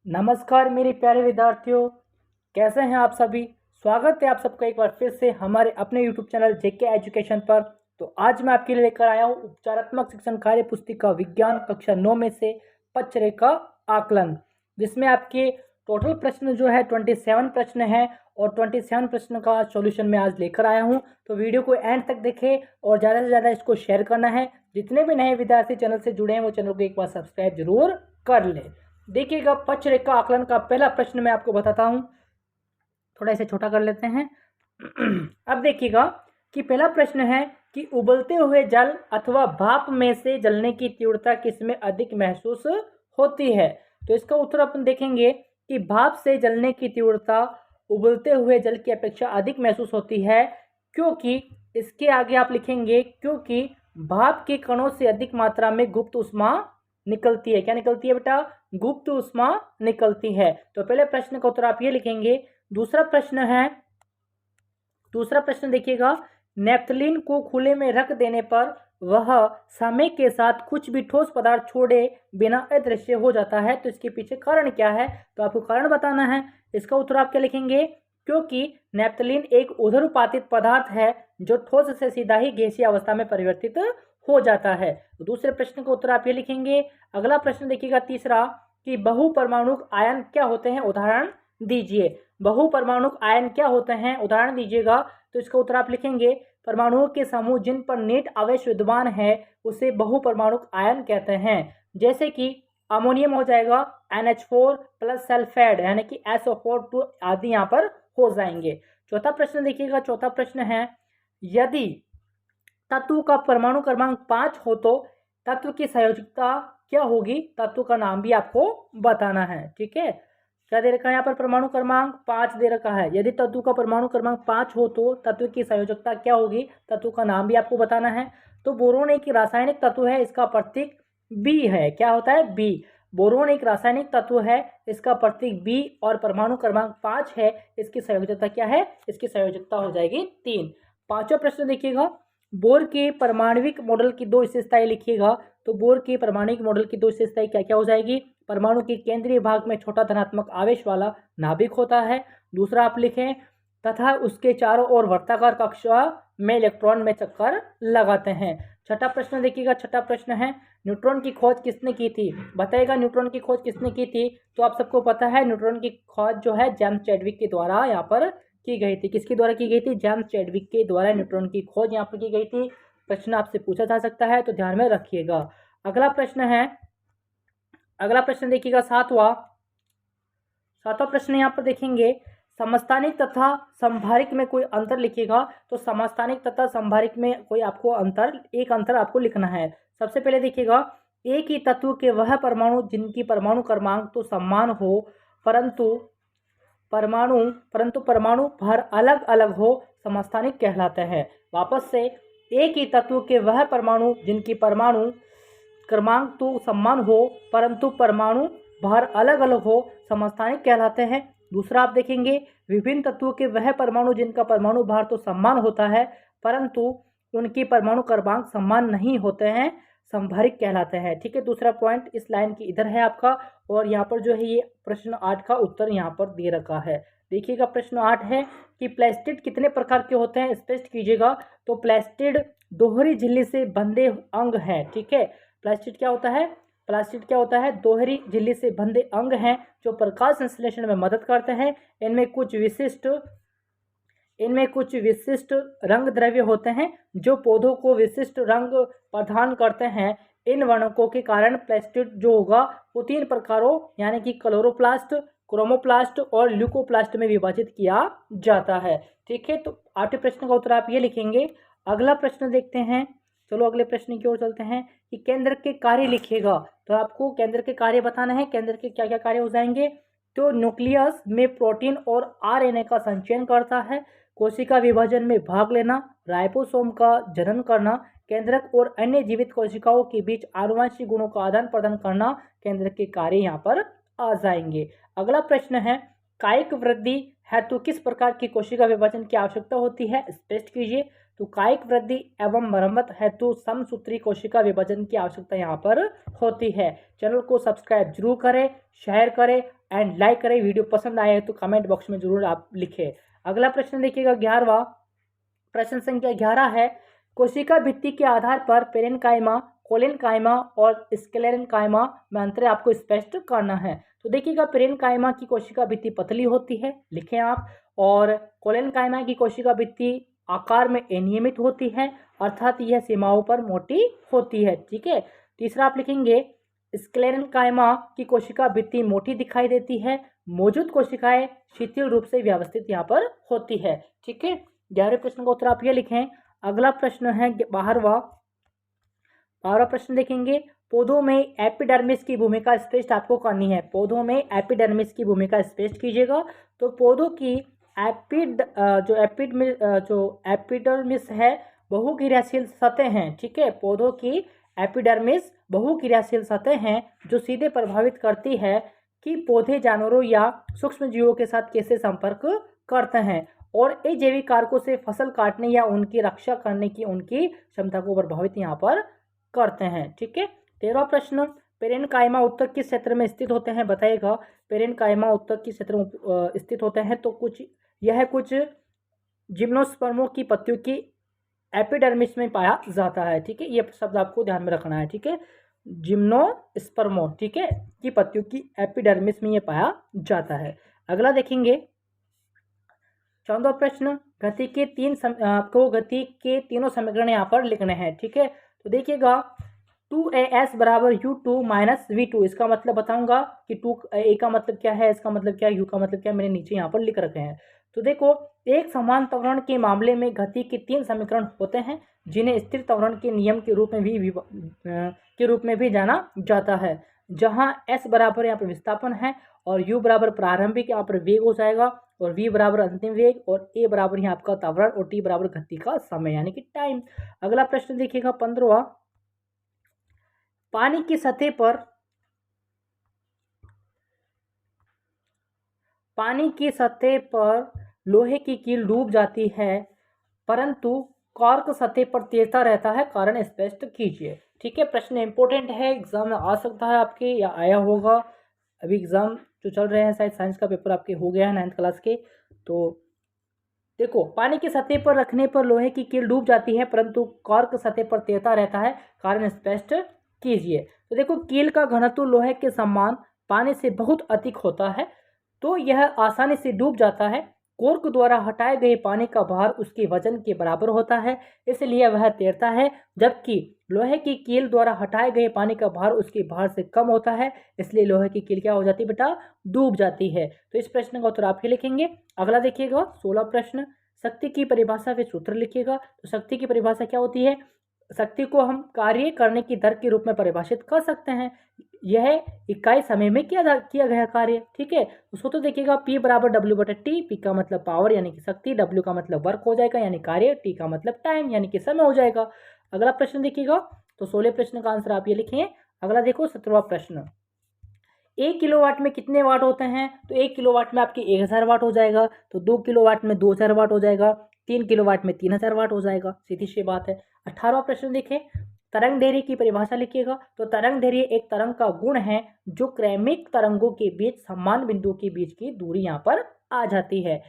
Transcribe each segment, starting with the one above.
नमस्कार मेरे प्यारे विद्यार्थियों, कैसे हैं आप सभी। स्वागत है आप सबका एक बार फिर से हमारे अपने YouTube चैनल जेके एजुकेशन पर। तो आज मैं आपके लिए लेकर आया हूँ उपचारात्मक शिक्षण कार्य पुस्तिका विज्ञान कक्षा 9 में से पचरेखा आकलन, जिसमें आपके टोटल प्रश्न जो है 27 प्रश्न है और 27 प्रश्न का सॉल्यूशन मैं आज लेकर आया हूँ। तो वीडियो को एंड तक देखें और ज़्यादा से ज़्यादा इसको शेयर करना है। जितने भी नए विद्यार्थी चैनल से जुड़े हैं वो चैनल को एक बार सब्सक्राइब जरूर कर लें। देखिएगा, पचरेखा आकलन का पहला प्रश्न मैं आपको बताता हूं। थोड़ा इसे छोटा कर लेते हैं। अब देखिएगा कि पहला प्रश्न है कि उबलते हुए जल अथवा भाप में से जलने की तीव्रता किसमें अधिक महसूस होती है। तो इसका उत्तर अपन देखेंगे कि भाप से जलने की तीव्रता उबलते हुए जल की अपेक्षा अधिक महसूस होती है, क्योंकि इसके आगे आप लिखेंगे क्योंकि भाप के कणों से अधिक मात्रा में गुप्त ऊष्मा निकलती है। क्या निकलती है बेटा? गुप्त ऊष्मा निकलती है। तो पहले प्रश्न का उत्तर आप ये लिखेंगे। दूसरा प्रश्न देखिएगा, नेफ्थलीन को खुले में रख देने पर वह समय के साथ कुछ भी ठोस पदार्थ छोड़े बिना अदृश्य हो जाता है। तो इसके पीछे कारण क्या है? तो आपको कारण बताना है। इसका उत्तर आप क्या लिखेंगे? क्योंकि नेफ्थलीन एक ऊर्ध्वपातित पदार्थ है जो ठोस से सीधा ही गैसीय अवस्था में परिवर्तित हो जाता है। तो दूसरे प्रश्न का उत्तर आप ये लिखेंगे। अगला प्रश्न देखिएगा, तीसरा, कि बहुपरमाणुक आयन क्या होते हैं, उदाहरण दीजिए। बहुपरमाणुक आयन क्या होते हैं, उदाहरण दीजिएगा। तो इसका उत्तर आप लिखेंगे, परमाणुओं के समूह जिन पर नेट आवेश विद्यमान है उसे बहुपरमाणुक आयन कहते हैं। जैसे कि अमोनियम हो जाएगा NH4 प्लस सल्फाइड यानी कि SO4 आदि यहाँ पर हो जाएंगे। चौथा प्रश्न देखिएगा। चौथा प्रश्न है, यदि तत्व का परमाणु क्रमांक 5 हो तो तत्व की संयोजकता क्या होगी? तत्व का नाम भी आपको बताना है। ठीक है, क्या दे रखा है यहाँ पर? परमाणु क्रमांक 5 दे रखा है। यदि तत्व का परमाणु क्रमांक 5 हो तो तत्व की संयोजकता क्या होगी? तत्व का नाम भी आपको बताना है। तो बोरोन एक रासायनिक तत्व है, इसका प्रतीक बी है। क्या होता है? बी। बोरोन एक रासायनिक तत्व है, इसका प्रतीक बी और परमाणु क्रमांक 5 है। इसकी संयोजकता क्या है? इसकी संयोजकता हो जाएगी 3। पांचवा प्रश्न देखिएगा, बोर के परमाणविक मॉडल की दो विशेषताएं लिखिएगा। तो बोर के परमाणविक मॉडल की दो विशेषताएं क्या क्या हो जाएगी? परमाणु के केंद्रीय भाग में छोटा धनात्मक आवेश वाला नाभिक होता है। दूसरा आप लिखें, तथा उसके चारों ओर वर्ताकार कक्षा में इलेक्ट्रॉन में चक्कर लगाते हैं। छठा प्रश्न देखिएगा। छठा प्रश्न है, न्यूट्रॉन की खोज किसने की थी? बताइएगा, न्यूट्रॉन की खोज किसने की थी? तो आप सबको पता है न्यूट्रॉन की खोज जो है जेम्स चैडविक के द्वारा यहाँ पर की गई थी। किसके द्वारा की गई थी? जेम्स चैडविक के द्वारा न्यूट्रॉन की खोज यहाँ पर की गई थी। प्रश्न आपसे पूछा जा सकता है, तो ध्यान में रखिएगा। अगला प्रश्न देखिएगा, सातवां प्रश्न यहाँ पर देखेंगे, समस्थानिक तथा संभारिक में कोई अंतर लिखिएगा। तो समस्थानिक तथा संभारिक में कोई आपको एक अंतर आपको लिखना है। सबसे पहले देखिएगा, एक ही तत्व के वह परमाणु जिनकी परमाणु क्रमांक तो समान हो परंतु परमाणु भर अलग अलग हो, समस्थानिक कहलाते हैं। वापस से, एक ही तत्व के वह परमाणु जिनकी परमाणु क्रमांक तो समान हो परंतु परमाणु भार अलग अलग हो, समस्थानिक कहलाते हैं। दूसरा आप देखेंगे, विभिन्न तत्वों के वह परमाणु जिनका परमाणु भार तो समान होता है परंतु उनकी परमाणु क्रमांक समान नहीं होते हैं, संभारिक कहलाते हैं। ठीक है, दूसरा पॉइंट इस लाइन की इधर है आपका, और यहाँ पर जो है ये प्रश्न 8 का उत्तर यहाँ पर दे रखा है। देखिएगा, प्रश्न 8 है कि प्लास्टिड कितने प्रकार के होते हैं, स्पष्ट कीजिएगा। तो प्लास्टिड दोहरी झिल्ली से बंधे अंग है। ठीक है, प्लास्टिड क्या होता है? दोहरी झिल्ली से बंधे अंग हैं जो प्रकाश संश्लेषण में मदद करते हैं। इनमें कुछ विशिष्ट रंग द्रव्य होते हैं जो पौधों को विशिष्ट रंग प्रदान करते हैं। इन वर्णकों के कारण प्लास्टिड जो होगा वो 3 प्रकारों यानी कि क्लोरोप्लास्ट, क्रोमोप्लास्ट और ल्यूकोप्लास्ट में विभाजित किया जाता है। ठीक है, तो 8वें प्रश्न का उत्तर आप ये लिखेंगे। अगला प्रश्न देखते हैं। चलो अगले प्रश्न की ओर चलते हैं कि केंद्र के कार्य लिखिएगा। तो आपको केंद्र के कार्य बताना है। केंद्र के क्या क्या कार्य हो जाएंगे? तो न्यूक्लियस में प्रोटीन और RNA का संचयन करता है, कोशिका विभाजन में भाग लेना, राइबोसोम का जनन करना, केंद्रक और अन्य जीवित कोशिकाओं के बीच आनुवंशिक गुणों का आदान प्रदान करना केंद्र के कार्य यहाँ पर आ जाएंगे। अगला प्रश्न है, कायिक वृद्धि हेतु किस प्रकार की कोशिका विभाजन की आवश्यकता होती है, स्पष्ट कीजिए। तो कायिक वृद्धि एवं मरम्मत हेतु समसूत्री कोशिका विभाजन की आवश्यकता यहाँ पर होती है। चैनल को सब्सक्राइब जरूर करें, शेयर करें एंड लाइक करें। वीडियो पसंद आए तो कमेंट बॉक्स में जरूर आप लिखें। अगला प्रश्न देखिएगा 11वां प्रश्न संख्या 11 है, कोशिका भित्ति के आधार पर पेरेन्काइमा, कोलेनकाइमा और स्क्लेरेन्काइमा में अंतर आपको स्पष्ट करना है। तो देखिएगा पेरेन्काइमा की कोशिका भित्ति पतली होती है, लिखें आप, और कोलेनकाइमा की कोशिका भित्ति आकार में अनियमित होती है, अर्थात यह सीमाओं पर मोटी होती है। ठीक है। तीसरा आप लिखेंगे स्क्लेरेन्काइमा की कोशिका भित्ति मोटी दिखाई देती है, मौजूद कोशिकाएं शिथिल रूप से व्यवस्थित यहाँ पर होती है। ठीक है। 11वें प्रश्न का उत्तर आप ये लिखें। अगला प्रश्न है 12वां प्रश्न देखेंगे, पौधों में एपिडर्मिस की भूमिका स्पष्ट आपको करनी है। पौधों में एपिडर्मिस की भूमिका स्पष्ट कीजिएगा। तो पौधों की जो एपिडर्मिस है बहुक्रियाशील सतह हैं। ठीक है। पौधों की एपिडर्मिस बहुक्रियाशील सतह हैं जो सीधे प्रभावित करती है कि पौधे जानवरों या सूक्ष्म जीवों के साथ कैसे संपर्क करते हैं और अजैविक कारकों से फसल काटने या उनकी रक्षा करने की उनकी क्षमता को प्रभावित यहाँ पर करते हैं। ठीक है। 13वां प्रश्न, पेरेन्काइमा उत्तक किस क्षेत्र में स्थित होते हैं, बताइएगा। पेरेन्काइमा उत्तक किस क्षेत्र में स्थित होते हैं, तो कुछ जिम्नोस्पर्मों की पत्तियों की एपिडर्मिस में पाया जाता है। ठीक है। ये शब्द आपको ध्यान में रखना है। ठीक है। जिम्नोस्पर्मों, ठीक है, की पत्तियों की एपिडर्मिस में ये पाया जाता है। अगला देखेंगे 14वां प्रश्न, गति के तीनों समीकरण यहाँ पर लिखने हैं। ठीक है। तो देखिएगा 2as बराबर u2 माइनस v2, इसका मतलब बताऊंगा कि 2a का मतलब क्या है, इसका मतलब क्या है, u का मतलब क्या है, मैंने नीचे यहाँ पर लिख रखे हैं। तो देखो, एक समान त्वरण के मामले में गति के 3 समीकरण होते हैं जिन्हें स्थिर त्वरण के नियम के रूप में भी जाना जाता है, जहां s बराबर यहाँ पर विस्थापन है और u बराबर प्रारंभिक यहाँ पर वेग हो जाएगा और v बराबर अंतिम वेग और a बराबर यहाँ आपका त्वरण और t बराबर गति का समय यानी कि टाइम। अगला प्रश्न देखिएगा 15वां, पानी की सतह पर लोहे की कील डूब जाती है परंतु कॉर्क सतह पर तैरता रहता है, कारण स्पष्ट कीजिए। ठीक है। प्रश्न इंपॉर्टेंट है, एग्जाम में आ सकता है आपके या आया होगा। अभी एग्जाम जो चल रहे हैं, शायद साइंस का पेपर आपके हो गया है 9th क्लास के। तो देखो, पानी की सतह पर रखने पर लोहे की कील डूब जाती है परंतु कॉर्क सतह पर तैरता रहता है, कारण स्पष्ट कीजिए। तो देखो, कील का घनत्व लोहे के समान पानी से बहुत अधिक होता है तो यह आसानी से डूब जाता है। कोर्क द्वारा हटाए गए पानी का भार उसके वजन के बराबर होता है, इसलिए वह तैरता है, जबकि लोहे की कील द्वारा हटाए गए पानी का भार उसके भार से कम होता है, इसलिए लोहे की कील क्या हो जाती है बेटा, डूब जाती है। तो इस प्रश्न का उत्तर आप ही लिखेंगे। अगला देखिएगा 16वां प्रश्न, शक्ति की परिभाषा वे सूत्र लिखिएगा। तो शक्ति की परिभाषा क्या होती है, शक्ति को हम कार्य करने की दर के रूप में परिभाषित कर सकते हैं, यह इकाई समय में किया गया कार्य। ठीक है। उसको तो देखिएगा, P बराबर W/T, P का मतलब पावर यानी कि शक्ति, W का मतलब वर्क हो जाएगा यानी कार्य, T का मतलब टाइम यानी कि समय हो जाएगा। अगला प्रश्न देखिएगा। तो 16 प्रश्न का आंसर आप ये लिखें। अगला देखो 17वां प्रश्न, 1 किलोवाट में कितने वाट होते हैं, तो 1 किलोवाट में आपके 1000 वाट हो जाएगा, तो 2 किलोवाट में 2000 वाट हो जाएगा, 3 किलोवाट में 3000 वाट हो जाएगा, सीधी सी बात है। 18वां प्रश्न देखें, तरंग दैर्ध्य की परिभाषा लिखिएगा। तो तरंग दैर्ध्य एक तरंग का गुण है जो क्रमिक तरंगों के बीच समान बिंदुओं के बीच की दूरी यहाँ पर आ जाती है।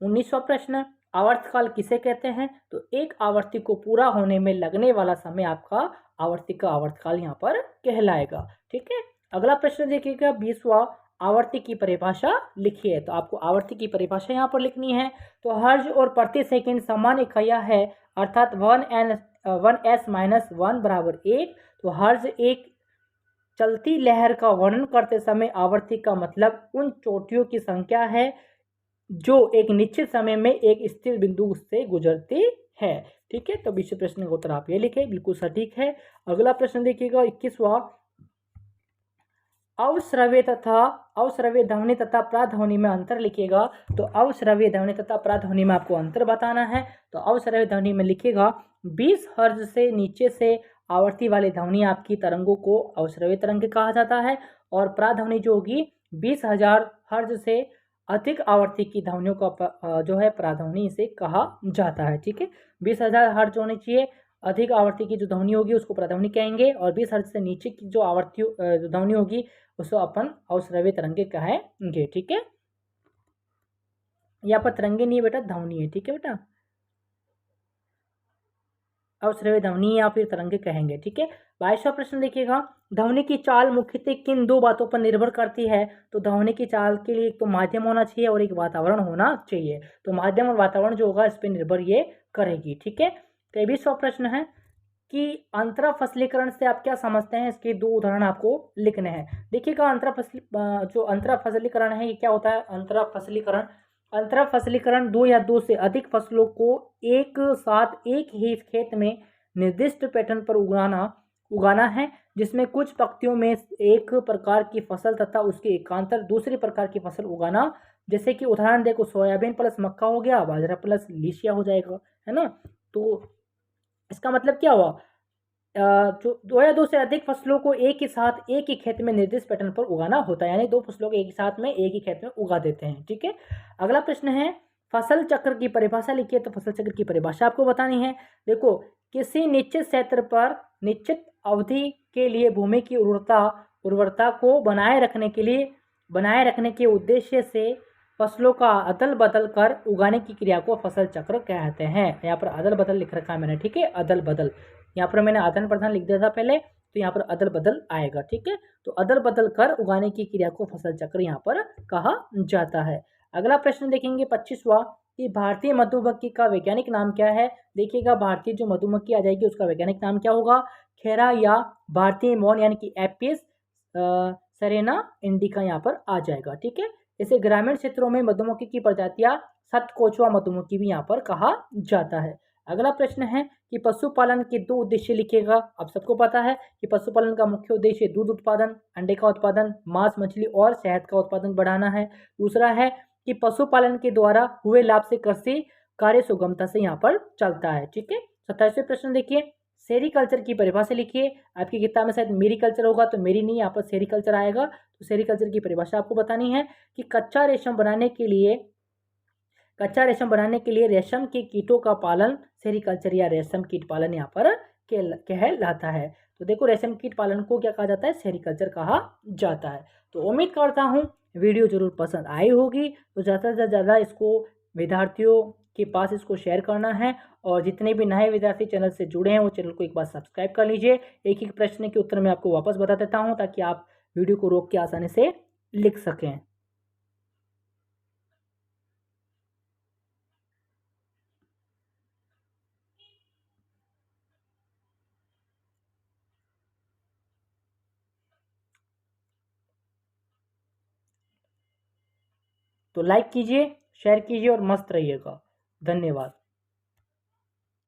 19वां प्रश्न, आवर्तकाल किसे कहते हैं, तो एक आवर्ती को पूरा होने में लगने वाला समय आपका आवर्ती का आवर्तकाल यहाँ पर कहलाएगा। ठीक है। अगला प्रश्न देखिएगा 20वां, आवर्ती की परिभाषा लिखिए। तो आपको आवर्ती की परिभाषा यहाँ पर लिखनी है। तो हर्ज और प्रति सेकंड समान इकाइयाँ है, अर्थात 1s-1 बराबर 1। तो हर्ज एक चलती लहर का वर्णन करते समय आवर्ती का मतलब उन चोटियों की संख्या है जो एक निश्चित समय में एक स्थिर बिंदु से गुजरती है। ठीक है। तो 20वें प्रश्न का उत्तर आप ये लिखे, बिल्कुल सटीक है। अगला प्रश्न देखिएगा 21वां, अवश्रव्य ध्वनि तथा प्राध्वनि में अंतर लिखिएगा। तो अवश्रव्य ध्वनि तथा प्राध्वनि में आपको अंतर बताना है। तो अवश्रव्य ध्वनि में लिखिएगा 20 हर्ज से नीचे से आवर्ती वाली ध्वनि आपकी तरंगों को अवश्रव्य तरंग कहा जाता है और प्राध्वनि जो होगी 20,000 हर्ज से अधिक आवृत्ति की ध्वनियों का जो है प्राध्वनि इसे कहा जाता है। ठीक है, 20,000 हर्ट्ज होनी चाहिए। अधिक आवृत्ति की जो ध्वनि होगी उसको प्राध्वनि कहेंगे, और 20 हर्ट्ज से नीचे की जो आवृत्ति जो ध्वनि होगी उसको अपन अवश्रव्य तरंगे कहेंगे। ठीक है, यहाँ पर तरंगे नहीं है बेटा, ध्वनि है। ठीक है बेटा, अवश्रव्य ध्वनि या फिर तरंगे कहेंगे। ठीक है, 22वां प्रश्न देखिएगा, ध्वनि की चाल मुख्यतः किन दो बातों पर निर्भर करती है? तो ध्वनि की चाल के लिए एक तो माध्यम होना चाहिए और एक वातावरण होना चाहिए। तो माध्यम और वातावरण जो होगा इस पर निर्भर ये करेगी। ठीक है, 23वां प्रश्न है कि अंतरा फसलीकरण से आप क्या समझते हैं? इसके दो उदाहरण आपको लिखने हैं। देखिएगा, जो अंतरा फसलीकरण है ये क्या होता है? अंतरा फसलीकरण दो या दो से अधिक फसलों को एक साथ एक ही खेत में निर्दिष्ट पैटर्न पर उगाना है, जिसमें कुछ पंक्तियों में एक प्रकार की फसल तथा उसके एकांतर दूसरी प्रकार की फसल उगाना। जैसे कि उदाहरण देखो, सोयाबीन प्लस मक्का हो गया, बाजरा प्लस लीशिया हो जाएगा, है ना। तो इसका मतलब क्या हुआ? जो दो या दो से अधिक फसलों को एक ही साथ एक ही खेत में निर्दिष्ट पैटर्न पर उगाना होता है, यानी दो फसलों को एक ही साथ में एक ही खेत में उगा देते हैं। ठीक है, अगला प्रश्न है, फसल चक्र की परिभाषा लिखिए। तो फसल चक्र की परिभाषा आपको बतानी है। देखो, किसी निश्चित क्षेत्र पर निश्चित अवधि के लिए भूमि की उर्वरता को बनाए रखने के उद्देश्य से फसलों का अदल बदल कर उगाने की क्रिया को फसल चक्र कहते हैं। यहाँ पर अदल बदल लिख रखा है मैंने। ठीक है, अदल बदल, यहाँ पर मैंने आदान प्रदान लिख दिया था पहले, तो यहाँ पर अदल बदल आएगा। ठीक है, तो अदल बदल कर उगाने की क्रिया को फसल चक्र यहाँ पर कहा जाता है। अगला प्रश्न देखेंगे 25वां, कि भारतीय मधुमक्खी का वैज्ञानिक नाम क्या है? देखिएगा, भारतीय जो मधुमक्खी आ जाएगी उसका वैज्ञानिक नाम क्या होगा? खेरा या भारतीय मौन यानी कि एपिस सेरेना इंडिका यहाँ पर आ जाएगा। ठीक है, जैसे ग्रामीण क्षेत्रों में मधुमक्खी की प्रजातियां सतकोचवा मधुमक्खी भी यहाँ पर कहा जाता है। अगला प्रश्न है कि पशुपालन के दो उद्देश्य लिखिएगा। अब सबको पता है कि पशुपालन का मुख्य उद्देश्य दूध उत्पादन, अंडे का उत्पादन, मांस, मछली और शहद का उत्पादन बढ़ाना है। दूसरा है कि पशुपालन के द्वारा हुए लाभ से कृषि कार्य सुगमता से यहाँ पर चलता है। ठीक है, 27वें प्रश्न देखिए, सेरीकल्चर की परिभाषा लिखिए। आपकी किताब में शायद मेरीकल्चर होगा, तो मेरी नहीं, यहाँ पर सेरीकल्चर आएगा। तो सेरीकल्चर की परिभाषा आपको बतानी है कि कच्चा रेशम बनाने के लिए रेशम के कीटों का पालन सेरीकल्चर या रेशम कीट पालन यहाँ पर कहलाता है। तो देखो, रेशम कीट पालन को क्या कहा जाता है? सेरीकल्चर कहा जाता है। तो उम्मीद करता हूँ वीडियो जरूर पसंद आई होगी। तो ज़्यादा से ज़्यादा इसको विद्यार्थियों के पास इसको शेयर करना है, और जितने भी नए विद्यार्थी चैनल से जुड़े हैं वो चैनल को एक बार सब्सक्राइब कर लीजिए। एक एक प्रश्न के उत्तर मैं आपको वापस बता देता हूँ, ताकि आप वीडियो को रोक के आसानी से लिख सकें। तो लाइक कीजिए, शेयर कीजिए और मस्त रहिएगा। धन्यवाद।